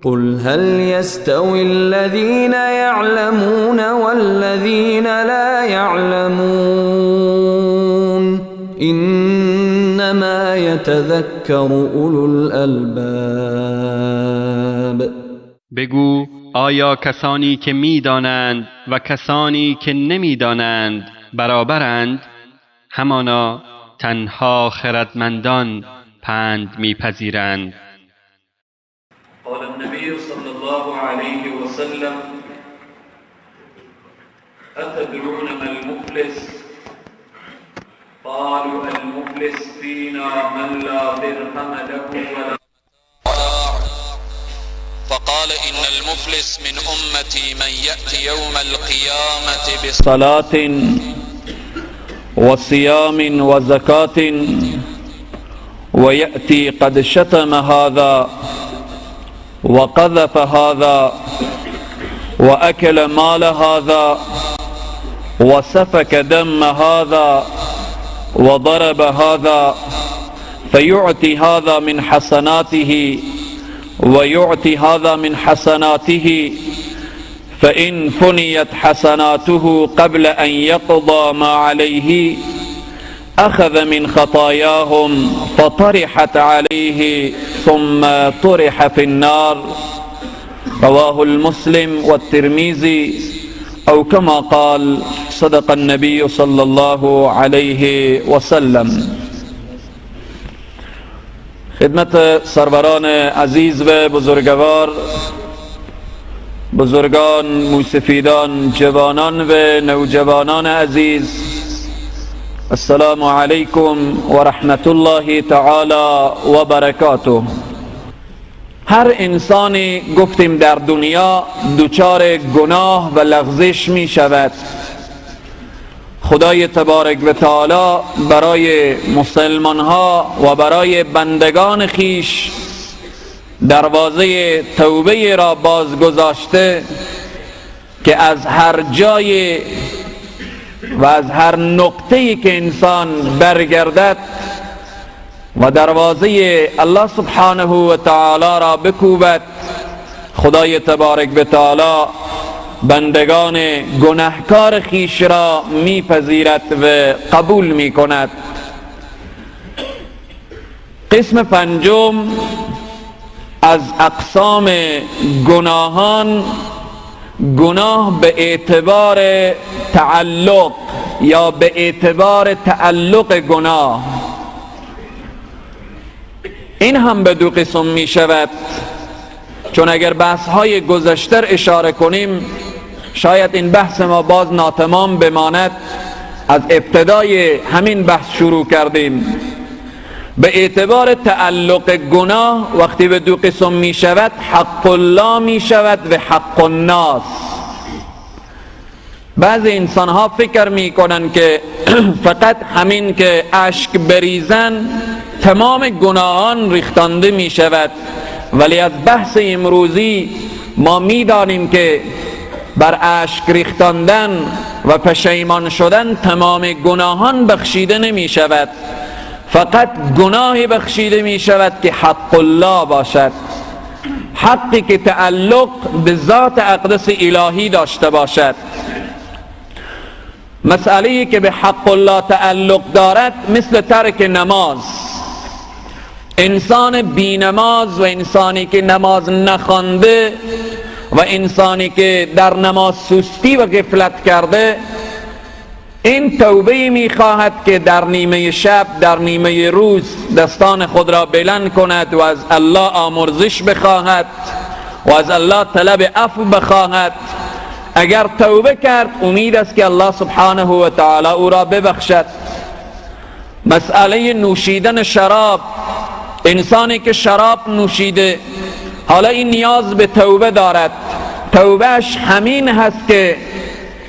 قل هل يستوي الذين يعلمون والذين لا يعلمون انما يتذكر اولو الالباب. بگو آیا کسانی که می‌دانند و کسانی که نمی‌دانند برابرند؟ همانا تنها خردمندان پند می‌پذیرند. قال النبي صلى الله عليه وسلم أتدرون ما المفلس؟ قالوا المفلس فينا من لا درهم له ولا متاع. فقال إن المفلس من أمتي من يأتي يوم القيامة بصلاة وصيام وزكاة ويأتي قد شتم هذا وقذف هذا وأكل مال هذا وسفك دم هذا وضرب هذا فيعطي هذا من حسناته ويعطي هذا من حسناته فإن فنيت حسناته قبل أن يقضى ما عليه أخذ من خطاياهم فطرحت عليه ثم طرح في النار. رواه المسلم والترمذي أو كما قال صدق النبي صلى الله عليه وسلم. خدمت سروران عزیز و بزرگوار، بزرگان، موسفیدان، جوانان و نوجوانان عزیز، السلام علیکم و رحمت الله تعالی و برکاته. هر انسانی گفتیم در دنیا دچار گناه و لغزش می شود. خدای تبارک و تعالی برای مسلمان ها و برای بندگان خیش دروازه توبه را باز گذاشته که از هر جای و از هر نقطه‌ای که انسان برگردد و دروازه الله سبحانه و تعالی را بکوبد، خدای تبارک و تعالی بندگان گناهکار خیش را میپذیرد و قبول میکند. قسم پنجم از اقسام گناهان، گناه به اعتبار تعلق یا به اعتبار تعلق گناه. این هم به دو قسم می شود، چون اگر بحث های گذشته اشاره کنیم شاید این بحث ما باز ناتمام بماند. از ابتدای همین بحث شروع کردیم. به اعتبار تعلق گناه وقتی به دو قسم می شود، حق الله می شود و حق الناس. بعضی انسان ها فکر می کنن که فقط همین که اشک بریزن تمام گناهان ریختانده می شود، ولی از بحث امروزی ما می دانیم که بر اشک ریختاندن و پشیمان شدن تمام گناهان بخشیده نمی شود. فقط گناهی بخشیده می شود که حق الله باشد، حقی که تعلق به ذات اقدس الهی داشته باشد. مسئله‌ای که به حق الله تعلق دارد مثل ترک نماز. انسان بی نماز و انسانی که نماز نخوانده و انسانی که در نماز سستی و غفلت کرده، این توبه می‌خواهد که در نیمه شب، در نیمه روز دستان خود را بلند کند و از الله آمرزش بخواهد و از الله طلب عفو بخواهد. اگر توبه کرد امید است که الله سبحانه و تعالی او را ببخشد. مسئله نوشیدن شراب، انسانی که شراب نوشیده حالا این نیاز به توبه دارد، توبهش همین هست که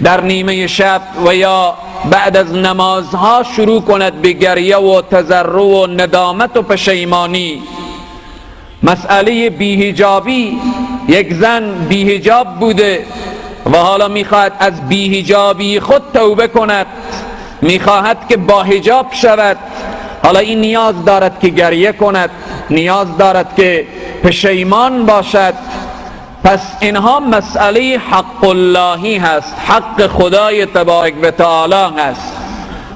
در نیمه شب و یا بعد از نمازها شروع کند به گریه و تضرع و ندامت و پشیمانی. مسئله بی‌حجابی، یک زن بی‌حجاب بوده و حالا میخواهد از بی‌حجابی خود توبه کند، میخواهد که با حجاب شود. حالا این نیاز دارد که گریه کند، نیاز دارد که پشیمان باشد پس اینها مسئله حق اللهی هست، حق خدای تبارک و تعالی هست،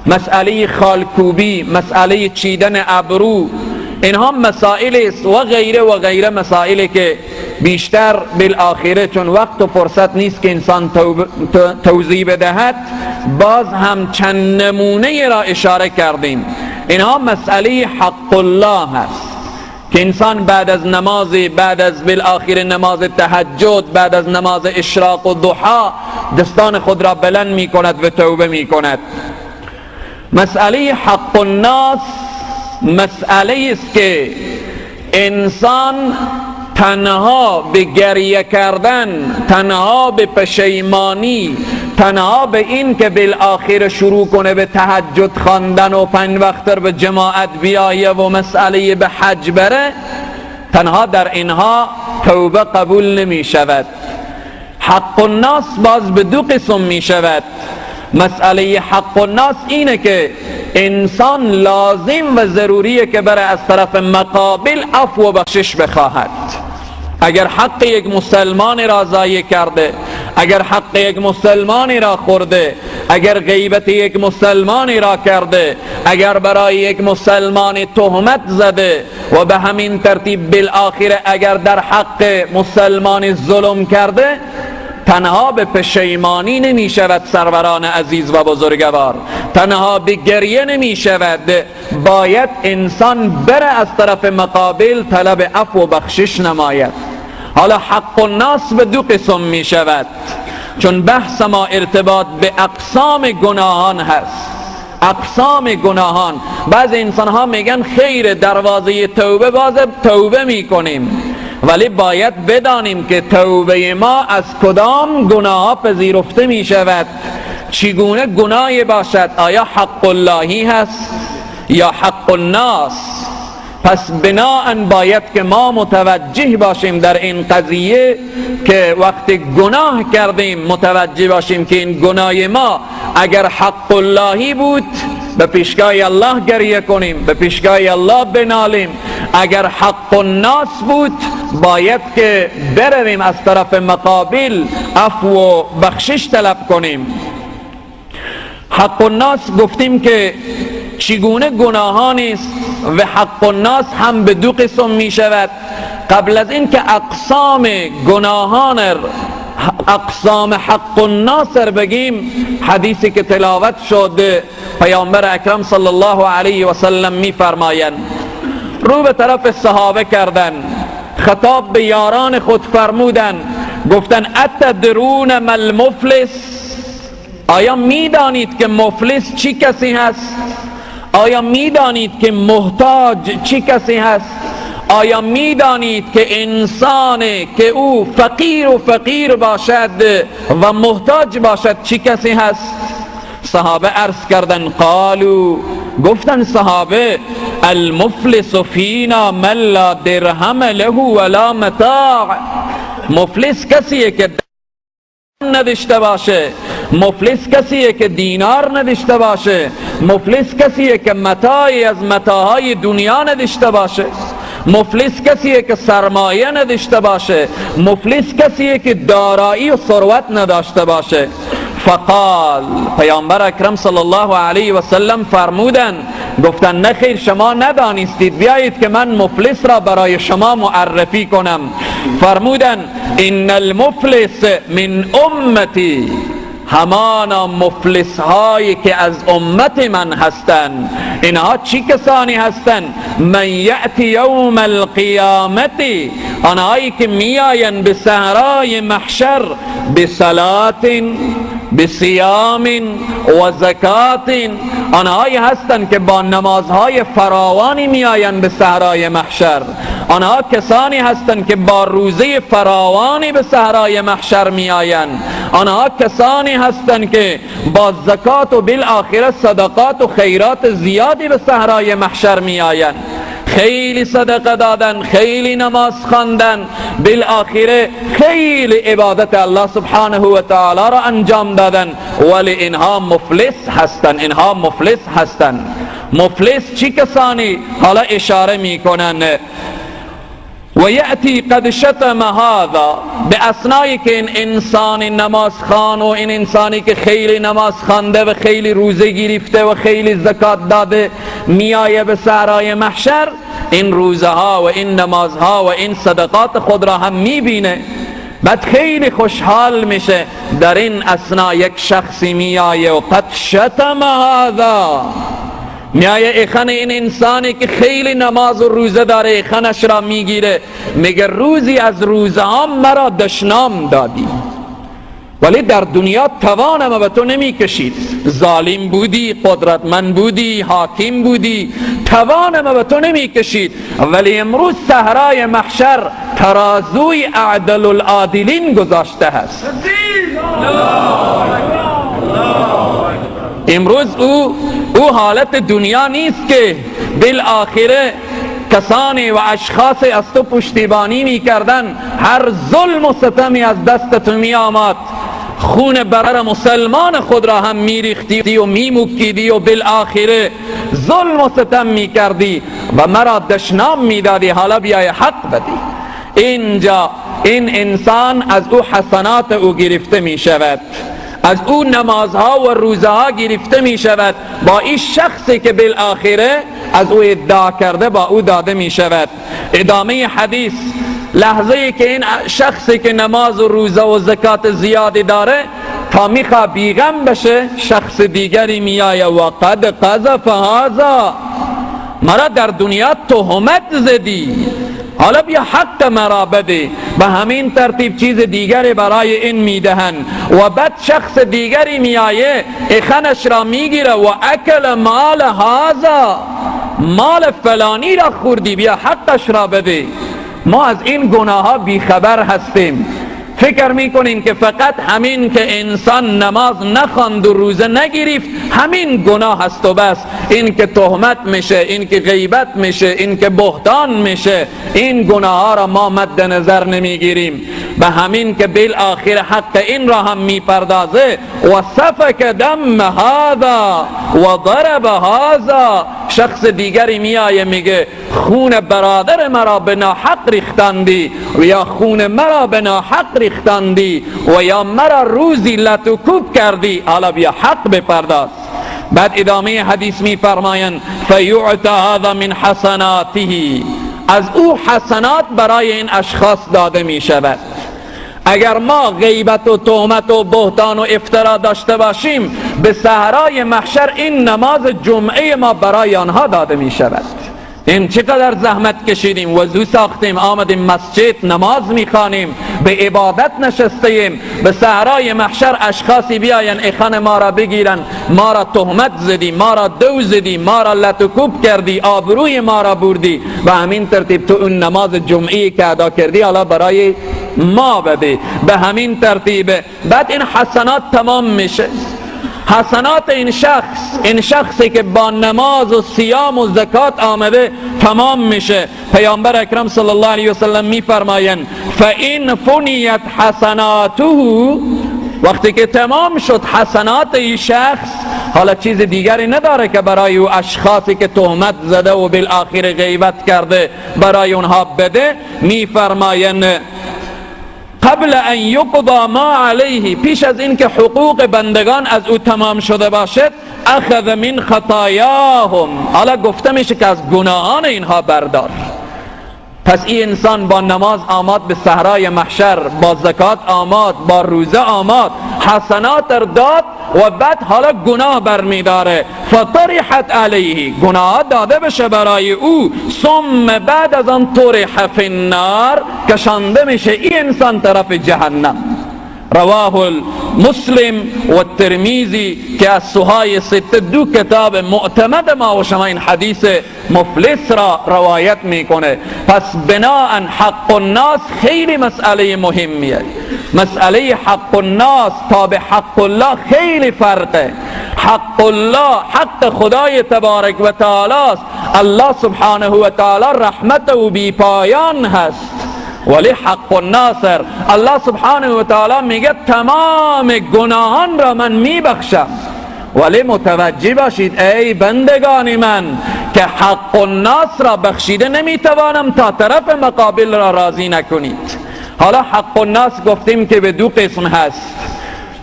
مسئله خالکوبی، مسئله چیدن ابرو، اینها مسائل است و غیره مسائلی که بیشتر بالاخره چون وقت و فرصت نیست که انسان توضیح بدهد، باز هم چند نمونه را اشاره کردیم. اینها مسئله حق الله هست که انسان بعد از نماز، بعد از بالاخره نماز تهجد، بعد از نماز اشراق و ضحی دستان خود را بلند می کند و توبه می کند. مسئله حق الناس مسئله است که انسان تنها به گریه کردن، تنها به پشیمانی، تنها به این که بالاخره شروع کنه به تهجد خواندن و 5 وقت به جماعت بیایه و مسئله به حج بره، تنها در اینها توبه قبول نمی شود. حق الناس باز به 2 قسم می شود. مسئله حق الناس اینه که انسان لازم و ضروریه که بره از طرف مقابل عفو و بخشش بخواهد. اگر حق یک مسلمان را ضایع کرده، اگر حق یک مسلمانی را خورده، اگر غیبت یک مسلمانی را کرده، اگر برای یک مسلمان تهمت زده و به همین ترتیب بالاخره اگر در حق مسلمان ظلم کرده، تنها به پشیمانی نمی شود سروران عزیز و بزرگوار، تنها به گریه نمی شود، باید انسان بره از طرف مقابل طلب عفو و بخشش نماید. حالا حق الناس به 2 قسم می شود، چون بحث ما ارتباط به اقسام گناهان هست. اقسام گناهان، بعض انسان ها میگن خیر دروازه توبه باز توبه می کنیم، ولی باید بدانیم که توبه ما از کدام گناه پذیرفته می شود، چگونه گناهی باشد، آیا حق اللهی هست یا حق الناس. پس بناءً باید که ما متوجه باشیم در این قضیه که وقتی گناه کردیم متوجه باشیم که این گناه ما اگر حق اللهی بود به پیشگاه الله گریه کنیم، به پیشگاه الله بنالیم. اگر حق الناس بود باید که برویم از طرف مقابل عفو و بخشش طلب کنیم. حق الناس گفتیم که چگونه گناهانی است و حق الناس هم به 2 قسم می شود. قبل از این که اقسام گناهان اقسام حق الناس بگیم، حدیثی که تلاوت شد پیامبر اکرم صلی الله علیه و سلم می فرمایند، رو به طرف صحابه کردن، خطاب به یاران خود فرمودن، گفتن اتدرون ما المفلس، آیا می دانید که مفلس چی کسی هست؟ آیا می دانید که محتاج چی کسی هست؟ آیا می دانید که انسانی که او فقیر باشد و محتاج باشد چی کسی هست؟ صحابه عرض کردن، قالو، گفتن صحابه، المفلس فینا من لا درهم له ولا متاع، مفلس کسیه که نداشته باشه، مفلس کسیه که دینار نداشته باشه، مفلس کسیه که متاعی از متاعهای دنیا نداشته باشه، مفلس کسیه که سرمایه نداشته باشه، مفلس کسیه که دارایی و ثروت نداشته باشه. فقال، پیامبر اکرم صلی الله علیه و سلم فرمودن، گفتن نخیر، شما ندانستید، بیایید که من مفلس را برای شما معرفی کنم. فرمودن ان المفلس من امتی، همانا مفلس هایی که از امت من هستند. اینها چی کسانی هستند؟ من یأتی یوم القیامت، آنهایی که میآیند به صحرای محشر بصلات، بصیام و زکات، آنهایی هستند که با نمازهای فراوانی میآیند به صحرای محشر. آنها کسانی هستند که با روزه فراوانی به صحرای محشر میآیند. آنها کسانی هستند که با زکات و بالاخره صدقات و خیرات زیادی به صحرای محشر میآیند. خیلی صدقه دادن، خیلی نماز خواندن، بالاخره خیلی عبادت الله سبحانه و تعالی را انجام دادن، ولی اینها مفلس هستند. اینها مفلس هستند. مفلس چی کسانی؟ حالا اشاره میکنن و یأتی قد شتم هذا، به اثنایی که این انسان نماز خوان و این انسانی که خیلی نماز خوانده و خیلی روزه گرفته و خیلی زکات داده میایه به صحرای محشر، این روزه ها و این نمازها و این صدقات خود را هم میبینه، بعد خیلی خوشحال میشه. در این اثنا یک شخصی میایه و قد شتم هذا، میایه ایخن این انسانی که خیلی نماز و روزه داره ایخنش را میگیره، میگه روزی از روزه ها مرا دشنام دادی، ولی در دنیا توانم به تو نمیکشید، ظالم بودی، قدرتمند بودی، حاکم بودی، توانم به تو نمیکشید، ولی امروز صحرای محشر ترازوی اعدل العادلین گذاشته هست. امروز او حالت دنیا نیست که بالآخره کسانی و اشخاصی از تو پشتیبانی می کردن، هر ظلم و ستمی از دست تو می آمد، خون برر مسلمان خود را هم می ریختی و می مکیدی و بالآخره ظلم و ستم می کردی و مرا دشنام می دادی، حالا بیای حق بدی. اینجا این انسان از او حسنات او گرفته می شود، از او نمازها و روزها گرفته می شود، با این شخصی که بالآخره از او ادعا کرده با او داده می شود. ادامه حدیث، لحظه که این شخصی که نماز و روزه و زکات زیادی داره تا میخوا بیغم بشه، شخص دیگری میآیه و قد قذف هذا، مرا در دنیا تهمت زدی، حالا بیا حق مرا بده. به همین ترتیب چیز دیگری برای این میدهن و بعد شخص دیگری میآیه اخنش را میگیره و اکل مال هذا، مال فلانی را خوردی، بیا حقش را بده. ما از این گناه ها بیخبر هستیم، فکر میکنیم که فقط همین که انسان نماز نخواند و روزه نگرفت همین گناه هست و بس، این که تهمت میشه، این که غیبت میشه، این که بهتان میشه، این گناه ها را ما مد نظر نمیگیریم. به همین که بالآخر حق این را هم میپردازه و سفک دم هذا و ضرب هذا، شخص دیگری میآیه میگه خون برادر مرا به ناحق ریختندی و یا خون مرا به ناحق ریختندی و یا مرا روزی لطوکوب کردی، حالا بیا حق بپرداز. بعد ادامه حدیث می فرمایند فیعطى هذا من حسناته، از او حسنات برای این اشخاص داده می شود. اگر ما غیبت و تهمت و بهتان و افترا داشته باشیم، به صحرای محشر این نماز جمعه ما برای آنها داده می شود. این چقدر زحمت کشیدیم، وضو ساختیم، آمدیم مسجد نماز میخوانیم، به عبادت نشستیم، به صحرای محشر اشخاصی بیاین اخن ما را بگیرن، ما را تهمت زدی، ما را دوزدی، ما را لطوکوب کردی، آبروی ما را بردی، و همین ترتیب تو اون نماز جمعی که ادا کردی حالا برای ما بده. به همین ترتیب بعد این حسنات تمام میشه. حسنات این شخصی که با نماز و صیام و زکات آمده تمام میشه. پیامبر اکرم صلی الله علیه وسلم میفرمایند فَإِنْ فُنِيَتْ حسناته، وقتی که تمام شد حسنات این شخص، حالا چیز دیگری نداره که برای او اشخاصی که تهمت زده و بالآخر غیبت کرده برای اونها بده. میفرمایند قبل ان یقضى ما علیه، پیش از این که حقوق بندگان از او تمام شده باشد، اخذ من خطایاهم، حالا گفته میشه که از گناهان اینها بردار. پس این انسان با نماز آمد به صحرای محشر، با زکات آمد، با روزه آمد، حسنات داد و بعد حالا گناه برمیداره، فطرحت علیه، گناه داده بشه برای او، ثم بعد از آن طرح فی النار، کشانده میشه این انسان طرف جهنم. رواه مسلم و ترمیزی که از سوهای سته دو کتاب معتمد ما و شما این حدیث مفلس را روایت میکنه. پس بناءً حق الناس خیلی مسئله مهمیه. مسئله حق الناس تا به حق الله خیلی فرقه. حق الله حق خدای تبارک و تعالی است. الله سبحانه و تعالی رحمت او بی پایان هست، ولی حق الناصر الله سبحانه و تعالی میگه تمام گناهان را من میبخشم ولی متوجه باشید ای بندگان من که حق الناس را بخشیده نمیتوانم تا طرف مقابل را راضی نکنید. حالا حق الناس گفتیم که به دو قسم هست.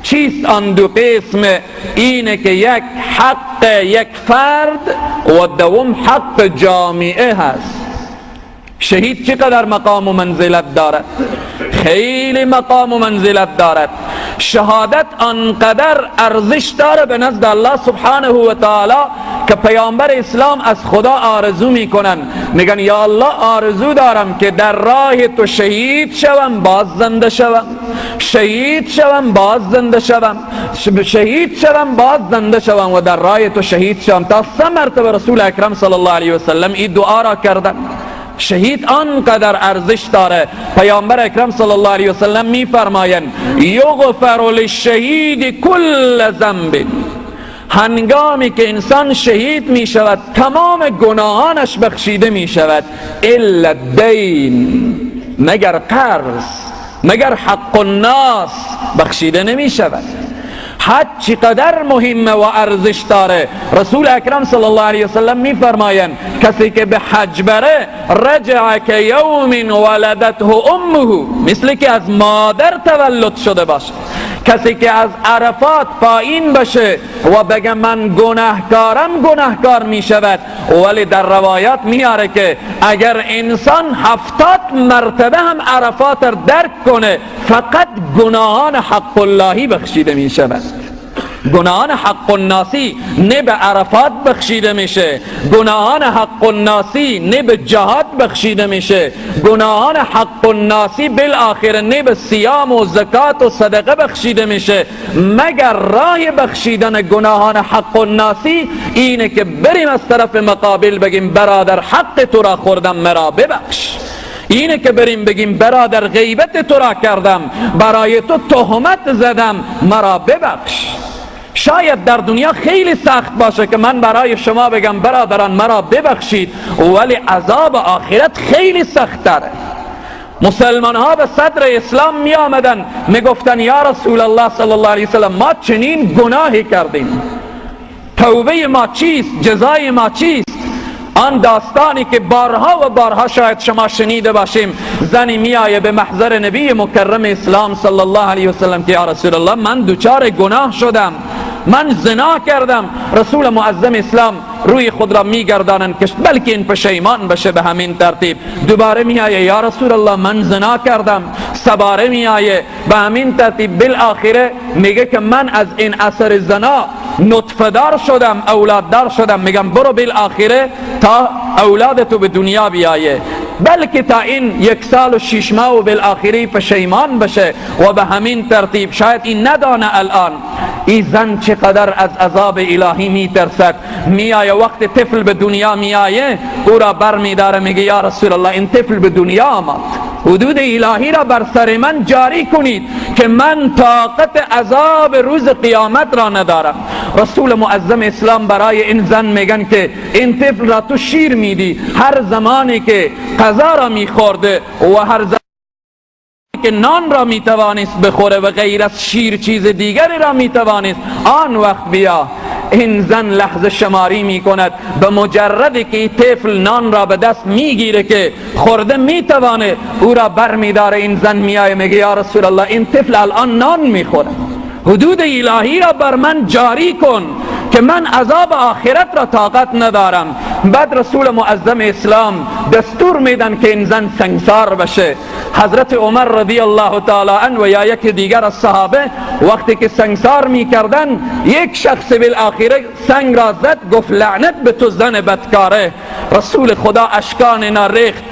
چیست آن دو قسم؟ اینه که یک حق یک فرد و دوم حق جامعه هست. شهید چقدر مقام و منزلت دارد؟ خیلی مقام و منزلت دارد. شهادت آنقدر ارزش داره به نزد الله سبحانه و تعالی که پیامبر اسلام از خدا آرزو میکنن، میگن یا الله آرزو دارم که در راه تو شهید شوم باز زنده شوم، شهید شوم باز زنده شوم، شهید شوم باز زنده شوم و در راه تو شهید شوم. تا 3 مرتبه رسول اکرم صلی الله علیه و سلم این دعا را کردن. شهید آنقدر ارزش داره. پیامبر اکرم صلی الله علیه و سلم میفرمایند یغفر للشهید کل ذنب، هنگامی که انسان شهید می شود تمام گناهانش بخشیده می شود الا الدین، مگر قرض، مگر حق الناس بخشیده نمی شود. حج چقدر مهمه و ارزش داره. رسول اکرم صلی الله علیه وسلم میفرمایند کسی که به حج بره رجع که یوم ولدته امه، مثل که از مادر تولد شده باشه. کسی که از عرفات پایین بشه و بگه من گناهکارم گناهکار می شود. ولی در روایات میاره که اگر انسان 70 مرتبه هم عرفات را درک کنه فقط گناهان حق اللهی بخشیده می شود. گناهان حق الناسی نه به عرفات بخشیده میشه، گناهان حق الناسی نه به جهاد بخشیده میشه، گناهان حق الناسی بالاخره نه به صیام و زکات و صدقه بخشیده میشه، مگر راه بخشیدن گناهان حق الناسی اینه که بریم از طرف مقابل بگیم برادر حق تو را خوردم مرا ببخش. اینه که بریم بگیم برادر غیبت تو را کردم، برای تو تهمت زدم مرا ببخش. شاید در دنیا خیلی سخت باشه که من برای شما بگم برادران مرا ببخشید، ولی عذاب آخرت خیلی سخت تره. مسلمان ها به صدر اسلام می آمدن می گفتن یا رسول الله صلی الله علیه وسلم ما چنین گناهی کردیم، توبه ما چیست، جزای ما چیست؟ آن داستانی که بارها و بارها شاید شما شنیده باشیم، زنی می آیه به محضر نبی مکرم اسلام صلی الله علیه وسلم که یا رسول الله من دوچار گناه شدم، من زنا کردم. رسول معظم اسلام روی خود را میگردانند که بلکه این پشیمان بشه. به همین ترتیب دوباره می آیه یا رسول الله من زنا کردم، سباره می آیه به همین ترتیب. بالاخره میگه که من از این اثر زنا نطفه دار شدم، اولاد دار شدم. میگم برو بالاخره تا اولادتو به دنیا بیایه، بلکه تا این 1 سال و 6 ماه و بالاخره پشیمان بشه. و به همین ترتیب شاید این ندانه الان این زن چقدر از عذاب الهی میترسد. میآیه وقت طفل به دنیا میآیه او را بر میداره میگه یا رسول الله این طفل به دنیا آمد، حدود الهی را بر سر من جاری کنید که من طاقت عذاب روز قیامت را ندارم. رسول معظم اسلام برای این زن میگن که این طفل را تو شیر میدی، هر زمانی که غذا را میخورده و هر زمانی که نان را میتوانست بخوره و غیر از شیر چیز دیگری را میتوانست، آن وقت بیا. این زن لحظه شماری میکند، به مجردی که این طفل نان را به دست میگیره که خورده میتوانه او را بر میداره. این زن میایه میگه یا رسول الله این طفل الان نان میخوره، حدود الهی را بر من جاری کن که من عذاب آخرت را طاقت ندارم. بعد رسول معظم اسلام دستور میدن که این زن سنگسار بشه. حضرت عمر رضی الله تعالی عنه و یا یک دیگر از صحابه وقتی که سنگسار میکردن، یک شخص بالاخره سنگ را زد، گفت لعنت به تو زن بدکاره. رسول خدا اشکان اینا ریخت،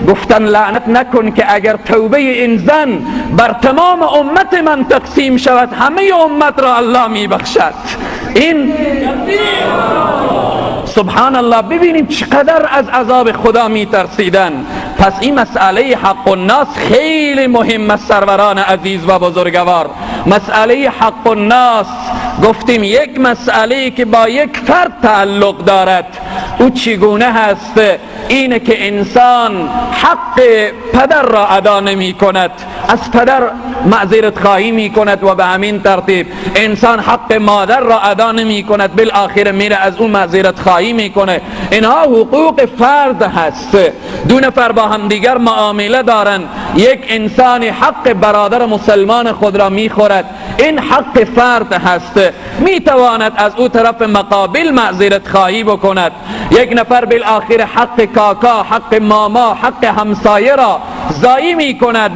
گفتن لعنت نکن که اگر توبه این زن بر تمام امت من تقسیم شود همه امت را الله میبخشد. این سبحان الله، ببینید چقدر از عذاب خدا میترسیدن. پس این مسئله حق الناس خیلی مهم است سروران عزیز و بزرگوار. مسئله حق الناس گفتیم یک مسئله که با یک فرد تعلق دارد او چگونه هست؟ اینه که انسان حق پدر را ادا نمی کند، از پدر معذرت خواهی می کند و به همین ترتیب انسان حق مادر را ادا نمی کند، بالاخره میره از اون معذرت خواهی می کنه. اینها حقوق فرد هست. دو نفر با هم دیگر معامله دارن، یک انسان حق برادر مسلمان خود را می خورد، این حق فرد هست، می تواند از او طرف مقابل معذرت خواهی بکند. یک نفر بالاخره حق کاکا، حق ماما، حق همسایه را ضایع می کند.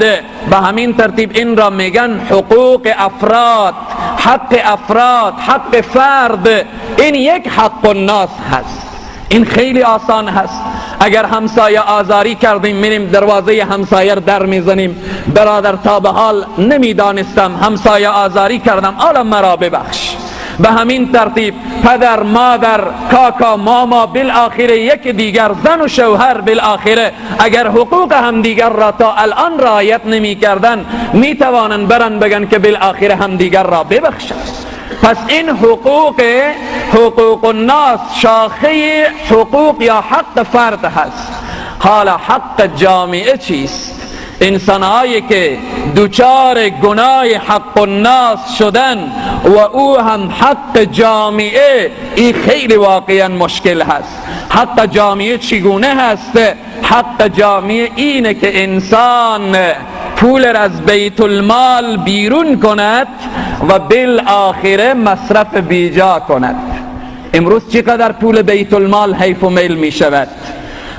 به همین ترتیب این را میگن حقوق افراد، حق افراد، حق فرد. این یک حق الناس هست. این خیلی آسان هست. اگر همسایه آزاری کردیم میریم دروازه همسایه در میزنیم، برادر تا به حال نمیدانستم همسایه آزاری کردم، حالا مرا ببخش. به همین ترتیب پدر، مادر، کاکا، ماما، بالاخره یک دیگر، زن و شوهر، بالاخره اگر حقوق هم دیگر را تا الان رعایت نمی کردن می توانند برن بگن که بالاخره هم دیگر را ببخشند. پس این حقوق الناس شاخه حقوق یا حق فرد هست. حالا حق جامعه چیست؟ انسانهایی که دوچار گناه حق الناس شدن و او هم حق جامعه، این خیلی واقعا مشکل هست. حق جامعه چگونه هست؟ حق جامعه اینه که انسان پول را از بیت المال بیرون کند و بالاخره مصرف بیجا کند. امروز چقدر پول بیت المال حیف و میل می شود؟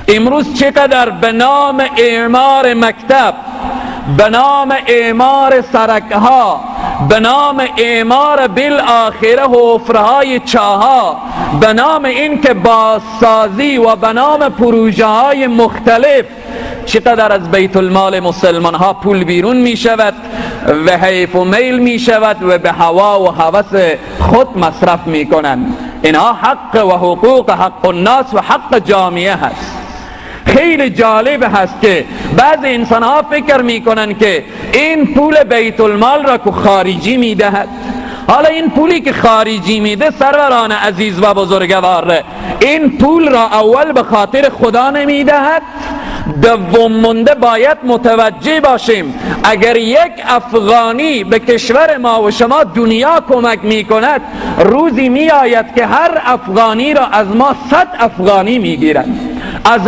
امروز چقدر به نام اعمار مکتب، به نام اعمار سرکها، به نام اعمار بالاخره حفرهای چاها، به نام این که بازسازی و به نام پروژه های مختلف چقدر از بیت المال مسلمان ها پول بیرون می شود و حیف و میل می شود و به هوا و هوس خود مصرف می کنند. اینها حق و حقوق حق الناس و حق جامعه هست. خیلی جالب هست که بعض انسان ها فکر می کنند که این پول بیت المال را که خارجی می دهد، حالا این پولی که خارجی میده سروران عزیز و بزرگوار، این پول را اول به خاطر خدا نمیدهد. دوم مونده باید متوجه باشیم اگر یک افغانی به کشور ما و شما دنیا کمک میکند، روزی میآید که هر افغانی را از ما 100 افغانی میگیرند، از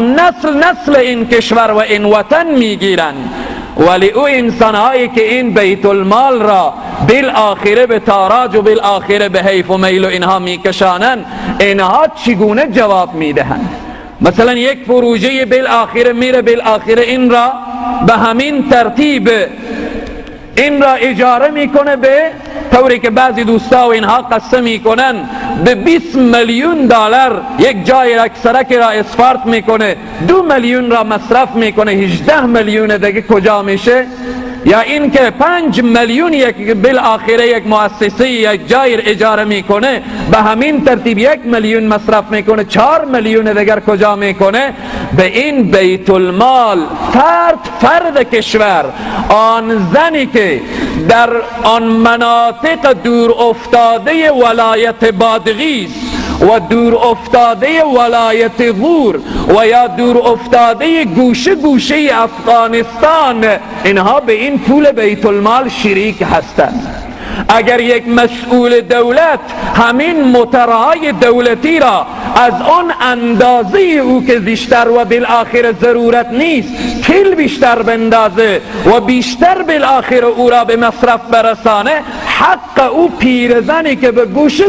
نسل این کشور و این وطن میگیرند. ولی او انسانهایی که این بیت المال را بالاخره به تاراج و بالاخره به حیف و میل و اینها میکشانند، اینها چگونه جواب میدهند؟ مثلا یک پروژه بالاخره میره، بالاخره این را به همین ترتیب این را اجاره میکنه به طوری که بعضی دوستا و اینها قصه میکنن به 20 میلیون دلار یک جای را سرک را اسفارت میکنه، 2 میلیون را مصرف میکنه، 18 میلیون دیگه کجا میشه؟ یا این که 5 میلیون یک بالاخره یک مؤسسه یک جای اجاره میکنه، به همین ترتیب 1 میلیون مصرف میکنه، 4 میلیون دیگر کجا میکنه؟ به این بیت المال فرد کشور، آن زنی که در آن مناطق دور افتاده ولایت بادغیس و دور افتاده ولایت غور و یا دور افتاده گوشه افغانستان، اینها به این پول بیت المال شریک هستند. اگر یک مسئول دولت همین مترهای دولتی را از آن اندازه او که بیشتر و بالاخره ضرورت نیست کل بیشتر بندازه و بیشتر بالاخره او را به مصرف برسانه، حق او پیرزنی که به گوشه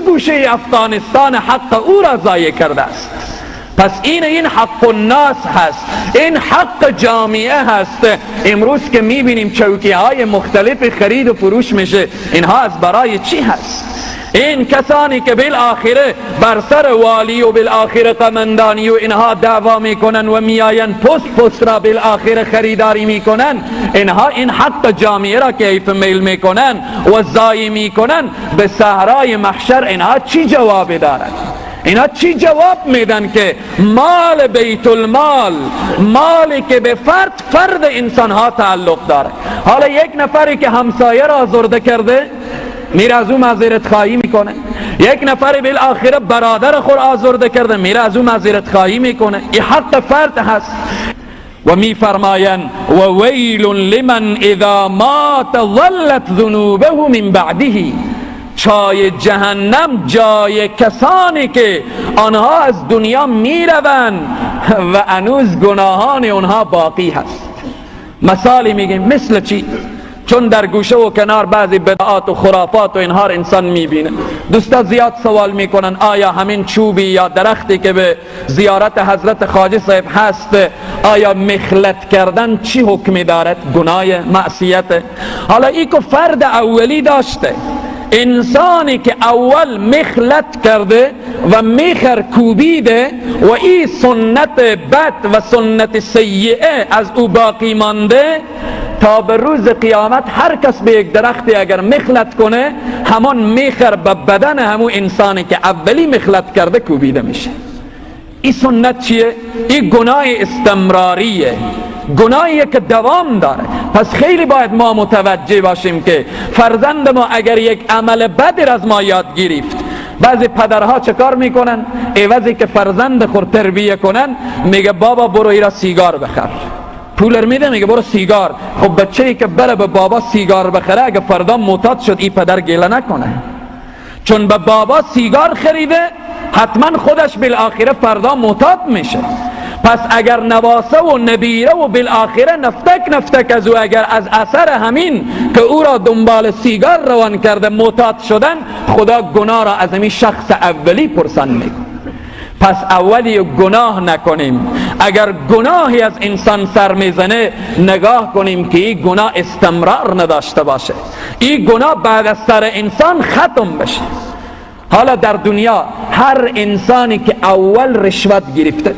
افغانستان حق او را ضایع کرده است. پس این حق الناس هست، این حق جامعه هست. امروز که میبینیم چوکی های مختلف خرید و فروش میشه، اینها از برای چی هست؟ این کسانی که بالاخره بر سر والی و بالاخره قماندانی و اینها دعوا میکنن و میآین پست را بالاخره خریداری میکنن، اینها این حق جامعه را که حیف میل میکنن و ضایع میکنن، به صحرای محشر اینها چی جواب دارند؟ اینا چی جواب میدن که مال بیت المال، مالی که به فرد انسان ها تعلق داره. حالا یک نفری که همسایه را آزرده کرده، میره از او معذرت خواهی میکنه. یک نفر بالاخره برادر خود آزرده کرده، میره از او معذرت خواهی میکنه. این حق فرد هست. و میفرمایند و ویل لمن اذا مات ظلت ذنوبه من بعده. چای جهنم جای کسانی که آنها از دنیا میروند و هنوز گناهان اونها باقی هست. مثالی میگیم مثل چی؟ چون در گوشه و کنار بعضی بدعات و خرافات و اینها انسان میبینه. دوستا زیاد سوال میکنن آیا همین چوبی یا درختی که به زیارت حضرت خواجه صاحب هست، آیا مخلط کردن چی حکمی دارد؟ گناه معصیت؟ حالا ای که فرد اولی داشته، انسانی که اول مخلط کرده و میخر کوبیده و این سنت بد و سنت سیئه از او باقی مانده، تا به روز قیامت هر کس به یک درختی اگر مخلط کنه، همان میخر به بدن همون انسانی که اولی مخلط کرده کوبیده میشه. این سنت چیه؟ این گناه استمراریه، گناهیه که دوام داره. پس خیلی باید ما متوجه باشیم که فرزند ما اگر یک عمل بدی از ما یاد گرفت، بعضی پدرها چه کار میکنن؟ عوضی که فرزند خود تربیه کنن، میگه بابا برو ایرا سیگار بخر، پولر میده، میگه برو سیگار. خب بچه‌ای که بره به بابا سیگار بخره، اگه فردا معتاد شد این پدر گله نکنه، چون به بابا سیگار خریده، حتما خودش بالاخره فردا معتاد میشه. پس اگر نواسه و نبیره و بالاخره نفتک از او اگر از اثر همین که او را دنبال سیگار روان کرده معتاد شدن، خدا گناه را از همین شخص اولی پرسان میکنه. پس اولی گناه نکنیم. اگر گناهی از انسان سر میزنه، نگاه کنیم که این گناه استمرار نداشته باشه، این گناه بعد از سر انسان ختم بشه. حالا در دنیا هر انسانی که اول رشوت گرفته،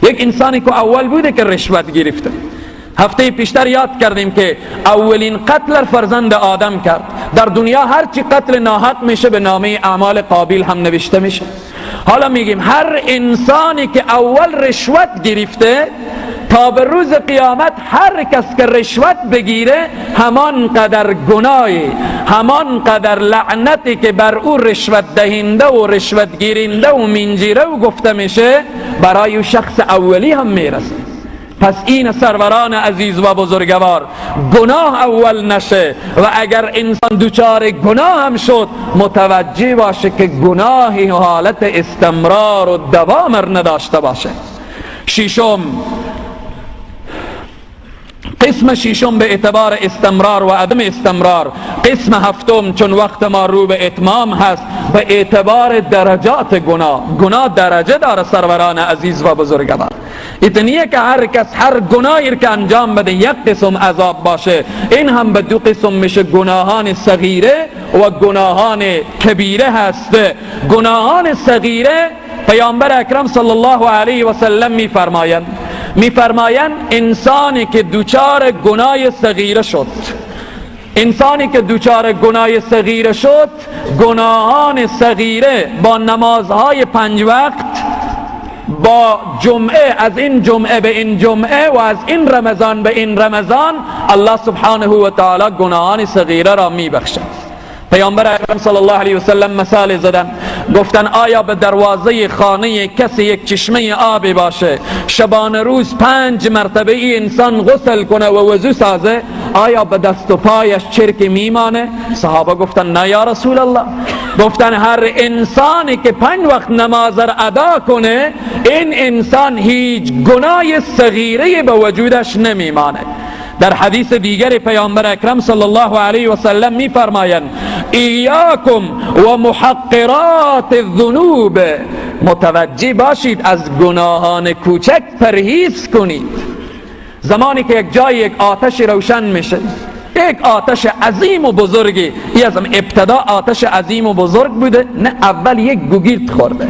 یک انسانی که اول بوده که رشوت گرفته، هفته پیشتر یاد کردیم که اولین قتل فرزند آدم کرد. در دنیا هر چی قتل ناحق میشه به نامه اعمال قابیل هم نوشته میشه. حالا میگیم هر انسانی که اول رشوت گرفته، تا به روز قیامت هر کس که رشوت بگیره، همان قدر گناهی، همان قدر لعنتی که بر او رشوت دهنده و رشوت گیرنده و منجیره و گفته میشه، برای او شخص اولی هم میرسه. پس این سروران عزیز و بزرگوار، گناه اول نشه و اگر انسان دوچار گناه هم شد، متوجه باشه که گناهی حالت استمرار و دوام نداشته باشه. ششم، قسم ششم به اعتبار استمرار و عدم استمرار. قسم هفتم، چون وقت ما رو به اتمام هست، به اعتبار درجات گناه. گناه درجه داره سروران عزیز و بزرگوار. اتنیه که هر کس هر گناهی که انجام بده یک قسم عذاب باشه. این هم به دو قسم میشه، گناهان صغیره و گناهان کبیره هست. گناهان صغیره پیامبر اکرم صلی الله علیه و سلم میفرمایند انسانی که دوچار گناه صغیره شد، انسانی که دوچار گناه صغیره شد، گناهان صغیره با نمازهای 5 وقت، با جمعه، از این جمعه به این جمعه و از این رمضان به این رمضان، الله سبحانه و تعالی گناهان صغیره را میبخشد. پیامبر اکرم صلی الله علیه و سلم مثال زدن، گفتن آیا به دروازه خانه کسی یک چشمه آبی باشه، شبانه روز 5 مرتبه این انسان غسل کنه و وضو سازه، آیا به دست و پایش چرک میمانه؟ صحابه گفتن نه یا رسول الله. گفتن هر انسانی که 5 وقت نماز را ادا کنه، این انسان هیچ گناه صغیره به وجودش نمیمانه. در حدیث دیگر پیامبر اکرم صلی الله علیه و سلم میفرمایند ایاکم و محقرات الذنوب، متوجه باشید از گناهان کوچک پرهیز کنید. زمانی که یک جای یک آتش روشن میشه، یک آتش عظیم و بزرگی، این از ابتدا آتش عظیم و بزرگ بوده؟ نه، اول یک گوگیرد خورده،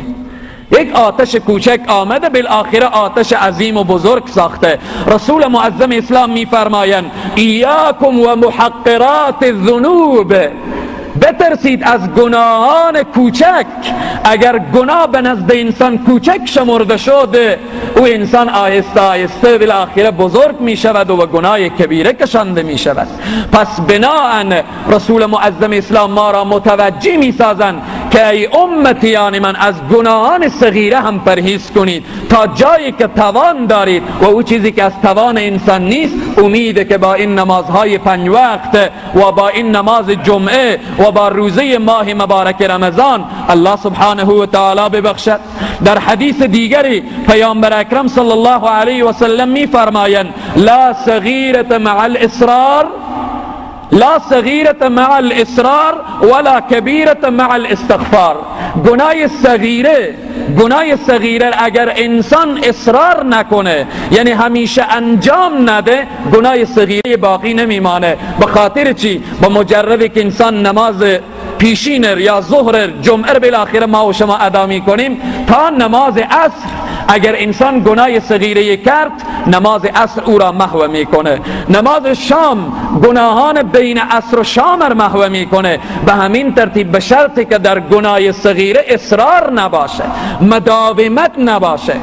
یک آتش کوچک آمده، بالاخره آتش عظیم و بزرگ ساخته. رسول معظم اسلام میفرمایند ایاکم و محقرات الذنوب، بترسید از گناهان کوچک. اگر گناه به نزد انسان کوچک شمرده شده، او انسان آهسته آهسته بالاخره بزرگ می شود و به گناه کبیره کشانده می شود. پس بناهن رسول معظم اسلام ما را متوجه می سازند که ای امتیان من، از گناهان صغیره هم پرهیز کنید تا جایی که توان دارید، و او چیزی که از توان انسان نیست، امید که با این نمازهای 5 وقت و با این نماز جمعه و با روزه ماه مبارک رمضان الله سبحانه و تعالی ببخشد. در حدیث دیگری پیامبر اکرم صلی الله علیه و سلم می فرمایند لا صغیرة مع الاصرار، لا صغیرة مع الاصرار ولا کبیرة مع الاستغفار. گناه صغیره اگر انسان اصرار نکنه، یعنی همیشه انجام نده، گناه صغیره باقی نمیمانه. به خاطر چی؟ با مجرد که انسان نماز پیشین یا ظهر جمعه بالاخره ما و شما ادا میکنیم تا نماز عصر، اگر انسان گناه صغیره کرد نماز عصر او را محو میکنه. نماز شام گناهان بین عصر و شام را محو میکنه. به همین ترتیب به شرطی که در گناه صغیره اصرار نباشه، مداومت نباشه.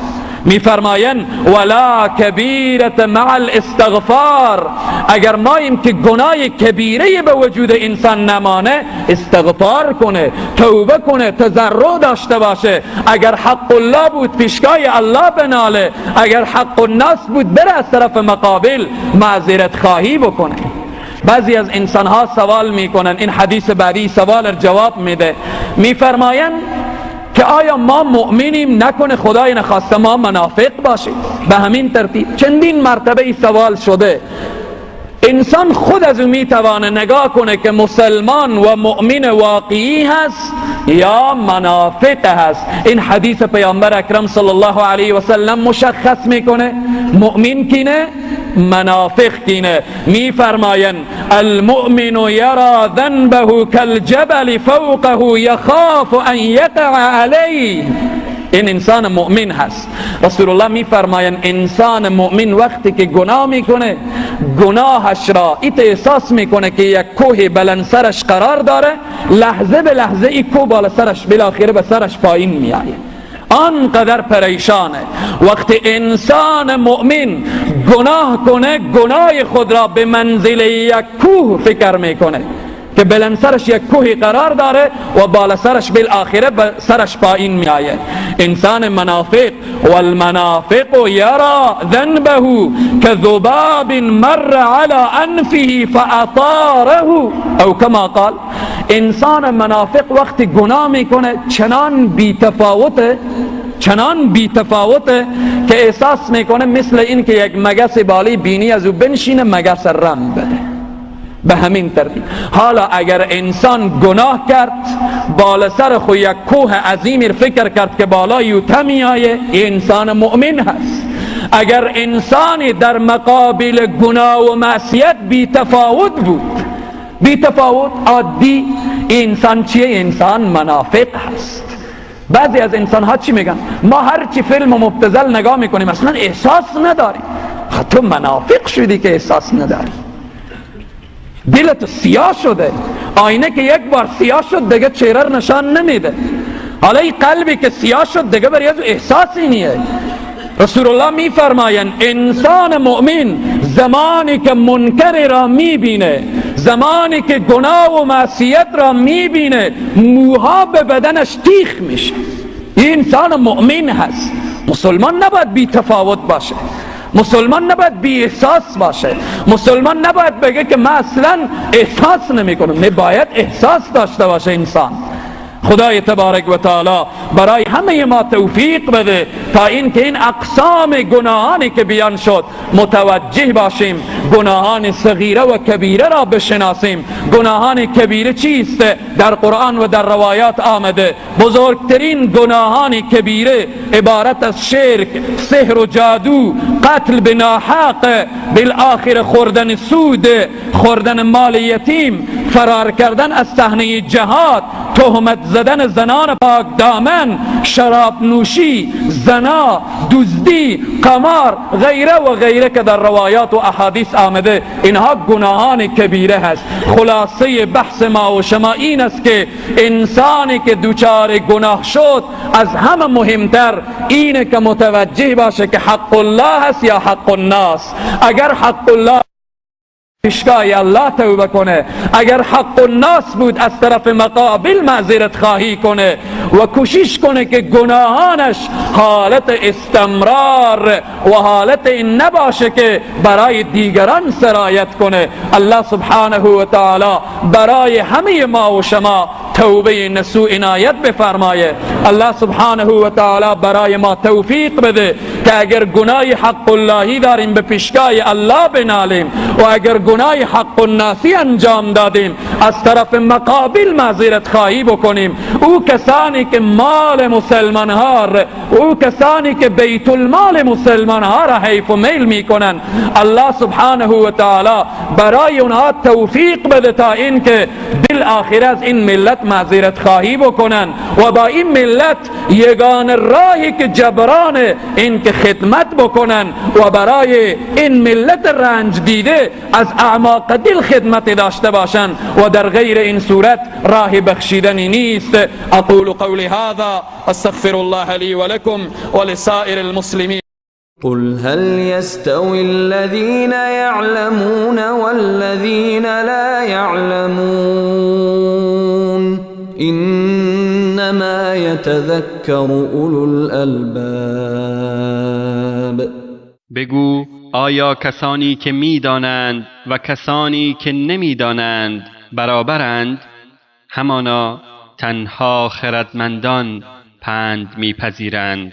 میفرمایند ولا کبیرة مع الاستغفار. اگر ماییم که گناه کبیره به وجود انسان نمانه، استغفار کنه، توبه کنه، تضرع داشته باشه. اگر حق الله بود پیشگاه الله بناله، اگر حق الناس بود بره از طرف مقابل معذرت خواهی بکنه. بعضی از انسان ها سوال میکنن، این حدیث بعدی سوال را جواب میده، میفرمایند که آیا ما مؤمنیم؟ نکنه خدای نخواسته ما منافق باشیم. به همین ترتیب چندین مرتبه ای سوال شده. انسان خود از او میتوانه نگاه کنه که مسلمان و مؤمن واقعی هست یا منافق هست. این حدیث پیامبر اکرم صلی الله علیه و سلم مشخص میکنه مؤمن کینه، منافق کینه. میفرمایند المؤمن یرا ذنبه کالجبل فوقه یخاف ان یقع علیه. این انسان مؤمن هست. رسول الله میفرمایند انسان مؤمن وقتی که گناه میکنه، گناهش را ایت احساس میکنه که یک کوه بلند سرش قرار داره، لحظه به لحظه این کوه بالا سرش بالاخره به سرش پایین میآید، آنقدر پریشانه. وقتی انسان مؤمن گناه کنه، گناه خود را به منزله یک کوه فکر میکنه که بلند سرش یک کوه قرار داره و بالا سرش بالاخره به سرش پایین می آید. انسان منافق والمنافق یرا ذنبه كذباب مر على انفه فاطاره او کما قال. انسان منافق وقتی گناه میکنه چنان بی‌تفاوته که احساس میکنه مثل این که یک مگس بالی بینی از او بنشینه مگس رم بده. به همین ترتیب حالا اگر انسان گناه کرد، بالا سر خو یک کوه عظیمی فکر کرد که بالای او تمی آیه، انسان مؤمن هست. اگر انسانی در مقابل گناه و معصیت بی‌تفاوت بود، بی‌تفاوت عادی، انسان چیه؟ انسان منافق هست. بعضی از انسان ها چی میگن؟ ما هر چی فیلم و مبتذل نگاه میکنیم اصلا احساس نداریم. تو منافق شدی که احساس نداری. دلت سیاه شده، آینه که یک بار سیاه شد دیگه چهره نشان نمیده. حالا این قلبی که سیاه شد دیگه برای از احساسی نیه. رسول الله میفرمایند انسان مؤمن زمانی که منکر را میبینه، زمانی که گناه و معصیت را میبینه، موها به بدنش تیخ میشه. این انسان مؤمن هست. مسلمان نباید بی تفاوت باشه، مسلمان نباید بی احساس باشه، مسلمان نباید بگه که من اصلا احساس نمی کنم. نباید احساس داشته باشه انسان. خدای تبارک و تعالی برای همه ما توفیق بده تا اینکه این اقسام گناهانی که بیان شد متوجه باشیم، گناهان صغیره و کبیره را بشناسیم. گناهان کبیره چیست؟ در قرآن و در روایات آمده. بزرگترین گناهان کبیره عبارت از شرک، سحر و جادو، قتل به ناحق، بالآخر خوردن سود، خوردن مال یتیم، فرار کردن از صحنه جهاد، تهمت زدن زنان پاک دامن، شراب نوشی، زنا، دزدی، قمار، غیره و غیره که در روایات و احادیث آمده، اینها گناهان کبیره هست. خلاصه بحث ما و شما این است که انسانی که دوچار گناه شد از همه مهمتر اینه که متوجه باشه که حق الله هست یا حق الناس. اگر حق الله پیشگاه الله توبه کنه، اگر حق الناس بود از طرف مقابل معذرت خواهی کنه و کوشش کنه که گناهانش حالت استمرار و حالت این نباشه که برای دیگران سرایت کنه. الله سبحانه و تعالی برای همه ما و شما توبه نسو عنایت بفرمایه. الله سبحانه و تعالی برای ما توفیق بده که اگر گناه حق اللهی داریم به پیشگاه الله بنالیم و اگر گناه حق الناسی انجام دادیم از طرف مقابل معذرت خواهی بکنیم. او کسانی که مال مسلمان ها، او کسانی که بیت المال مسلمان ها را حیف و میل میکنن، الله سبحانه و تعالی برای اونها توفیق بده تا این که بالآخر از این ملت معذرت خواهی بکنن و با این ملت یگان راهی که جبران این که خدمت بکنن و برای این ملت رنج دیده از اعماق دل خدمت داشته باشن و در غیر این صورت راه بخشیدنی نیست. اقول قولی هذا استغفر الله لي ولكم ولسائر المسلمين. قل هل يستوي الذين يعلمون والذين لا يعلمون إنما يتذكر أولو الألباب. بگو آیا کسانی که میدانند و کسانی که نمیدانند برابرند؟ همانا تنها خردمندان پند میپذیرند.